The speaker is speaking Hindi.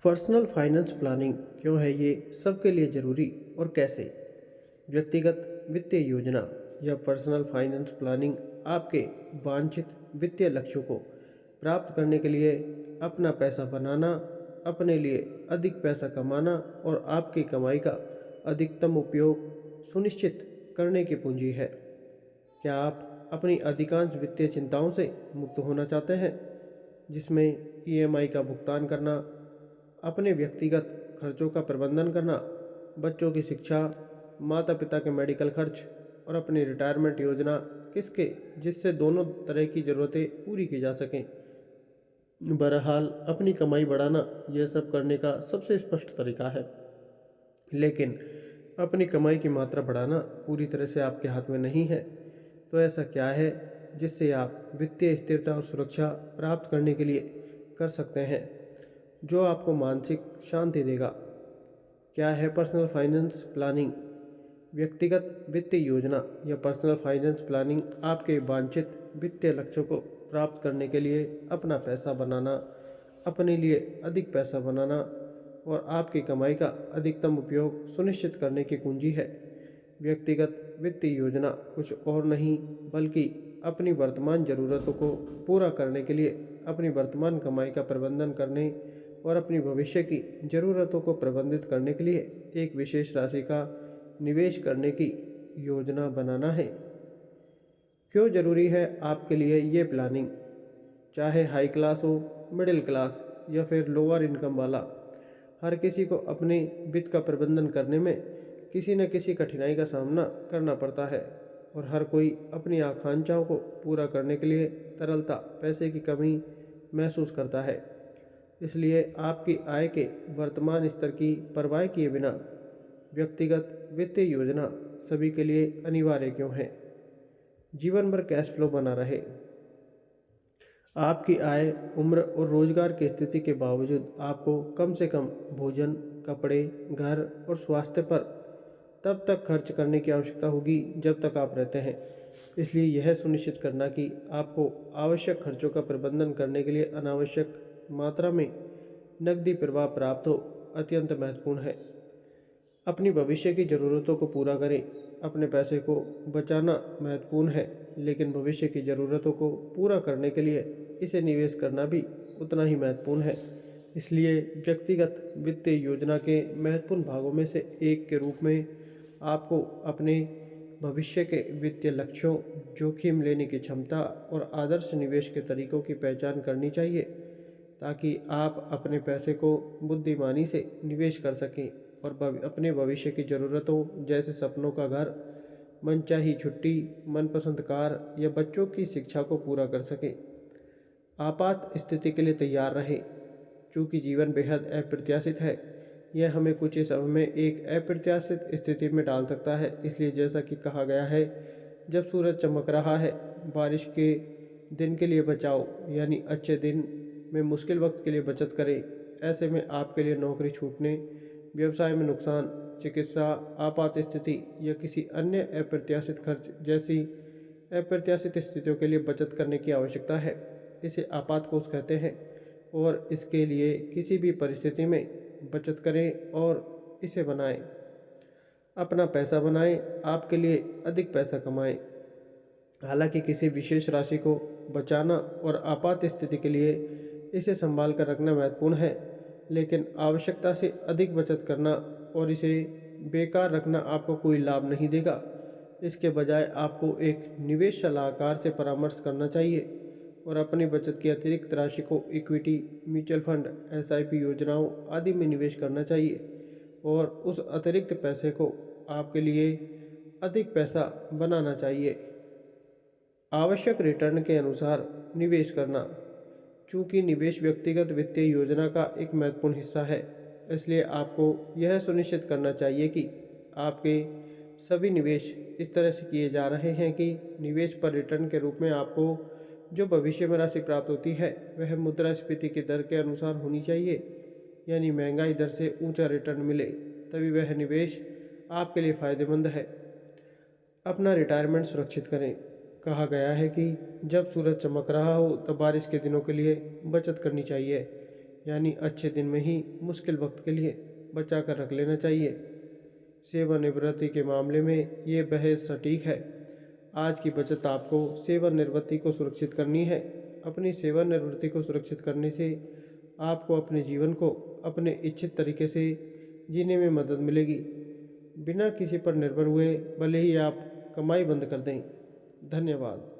पर्सनल फाइनेंस प्लानिंग क्यों है ये सबके लिए ज़रूरी और कैसे? व्यक्तिगत वित्तीय योजना या पर्सनल फाइनेंस प्लानिंग आपके वांछित वित्तीय लक्ष्यों को प्राप्त करने के लिए अपना पैसा बनाना, अपने लिए अधिक पैसा कमाना और आपकी कमाई का अधिकतम उपयोग सुनिश्चित करने की पूंजी है। क्या आप अपनी अधिकांश वित्तीय चिंताओं से मुक्त होना चाहते हैं, जिसमें ईएमआई का भुगतान करना, अपने व्यक्तिगत खर्चों का प्रबंधन करना, बच्चों की शिक्षा, माता पिता के मेडिकल खर्च और अपनी रिटायरमेंट योजना किसके जिससे दोनों तरह की ज़रूरतें पूरी की जा सकें? बहरहाल अपनी कमाई बढ़ाना यह सब करने का सबसे स्पष्ट तरीका है, लेकिन अपनी कमाई की मात्रा बढ़ाना पूरी तरह से आपके हाथ में नहीं है। तो ऐसा क्या है जिससे आप वित्तीय स्थिरता और सुरक्षा प्राप्त करने के लिए कर सकते हैं, जो आपको मानसिक शांति देगा? क्या है पर्सनल फाइनेंस प्लानिंग? व्यक्तिगत वित्तीय योजना या पर्सनल फाइनेंस प्लानिंग आपके वांछित वित्तीय लक्ष्यों को प्राप्त करने के लिए अपना पैसा बनाना, अपने लिए अधिक पैसा बनाना और आपकी कमाई का अधिकतम उपयोग सुनिश्चित करने की कुंजी है। व्यक्तिगत वित्तीय योजना कुछ और नहीं बल्कि अपनी वर्तमान ज़रूरतों को पूरा करने के लिए अपनी वर्तमान कमाई का प्रबंधन करने और अपनी भविष्य की ज़रूरतों को प्रबंधित करने के लिए एक विशेष राशि का निवेश करने की योजना बनाना है। क्यों ज़रूरी है आपके लिए ये प्लानिंग? चाहे हाई क्लास हो, मिडिल क्लास या फिर लोअर इनकम वाला, हर किसी को अपने वित्त का प्रबंधन करने में किसी न किसी कठिनाई का सामना करना पड़ता है और हर कोई अपनी आकांक्षाओं को पूरा करने के लिए तरलता, पैसे की कमी महसूस करता है। इसलिए आपकी आय के वर्तमान स्तर की परवाह किए बिना व्यक्तिगत वित्तीय योजना सभी के लिए अनिवार्य क्यों है? जीवन भर कैश फ्लो बना रहे। आपकी आय, उम्र और रोजगार की स्थिति के बावजूद आपको कम से कम भोजन, कपड़े, घर और स्वास्थ्य पर तब तक खर्च करने की आवश्यकता होगी जब तक आप रहते हैं। इसलिए यह सुनिश्चित करना कि आपको आवश्यक खर्चों का प्रबंधन करने के लिए अनावश्यक मात्रा में नकदी प्रवाह प्राप्त हो अत्यंत महत्वपूर्ण है। अपनी भविष्य की ज़रूरतों को पूरा करें। अपने पैसे को बचाना महत्वपूर्ण है, लेकिन भविष्य की ज़रूरतों को पूरा करने के लिए इसे निवेश करना भी उतना ही महत्वपूर्ण है। इसलिए व्यक्तिगत वित्तीय योजना के महत्वपूर्ण भागों में से एक के रूप में आपको अपने भविष्य के वित्तीय लक्ष्यों, जोखिम लेने की क्षमता और आदर्श निवेश के तरीकों की पहचान करनी चाहिए, ताकि आप अपने पैसे को बुद्धिमानी से निवेश कर सकें और अपने भविष्य की ज़रूरतों जैसे सपनों का घर, मनचाही छुट्टी, मनपसंद कार या बच्चों की शिक्षा को पूरा कर सकें। आपात स्थिति के लिए तैयार रहें। चूँकि जीवन बेहद अप्रत्याशित है, यह हमें कुछ ही समय में एक अप्रत्याशित स्थिति में डाल सकता है। इसलिए जैसा कि कहा गया है, जब सूरज चमक रहा है, बारिश के दिन के लिए बचाओ, यानी अच्छे दिन में मुश्किल वक्त के लिए बचत करें। ऐसे में आपके लिए नौकरी छूटने, व्यवसाय में नुकसान, चिकित्सा आपात स्थिति या किसी अन्य अप्रत्याशित खर्च जैसी अप्रत्याशित स्थितियों के लिए बचत करने की आवश्यकता है। इसे आपात कोष कहते हैं और इसके लिए किसी भी परिस्थिति में बचत करें और इसे बनाएं। अपना पैसा बनाएं, आपके लिए अधिक पैसा कमाएं। हालांकि किसी विशेष राशि को बचाना और आपात स्थिति के लिए इसे संभाल कर रखना महत्वपूर्ण है, लेकिन आवश्यकता से अधिक बचत करना और इसे बेकार रखना आपको कोई लाभ नहीं देगा। इसके बजाय आपको एक निवेश सलाहकार से परामर्श करना चाहिए और अपनी बचत की अतिरिक्त राशि को इक्विटी, म्यूचुअल फंड, एसआईपी योजनाओं आदि में निवेश करना चाहिए और उस अतिरिक्त पैसे को आपके लिए अधिक पैसा बनाना चाहिए। आवश्यक रिटर्न के अनुसार निवेश करना। चूँकि निवेश व्यक्तिगत वित्तीय योजना का एक महत्वपूर्ण हिस्सा है, इसलिए आपको यह सुनिश्चित करना चाहिए कि आपके सभी निवेश इस तरह से किए जा रहे हैं कि निवेश पर रिटर्न के रूप में आपको जो भविष्य में राशि प्राप्त होती है वह मुद्रास्फीति की दर के अनुसार होनी चाहिए, यानी महंगाई दर से ऊंचा रिटर्न मिले, तभी वह निवेश आपके लिए फ़ायदेमंद है। अपना रिटायरमेंट सुरक्षित करें। कहा गया है कि जब सूरज चमक रहा हो तब बारिश के दिनों के लिए बचत करनी चाहिए, यानी अच्छे दिन में ही मुश्किल वक्त के लिए बचा कर रख लेना चाहिए। सेवानिवृत्ति के मामले में ये बेहद सटीक है। आज की बचत आपको सेवानिवृत्ति को सुरक्षित करनी है। अपनी सेवानिवृत्ति को सुरक्षित करने से आपको अपने जीवन को अपने इच्छित तरीके से जीने में मदद मिलेगी, बिना किसी पर निर्भर हुए, भले ही आप कमाई बंद कर दें। धन्यवाद।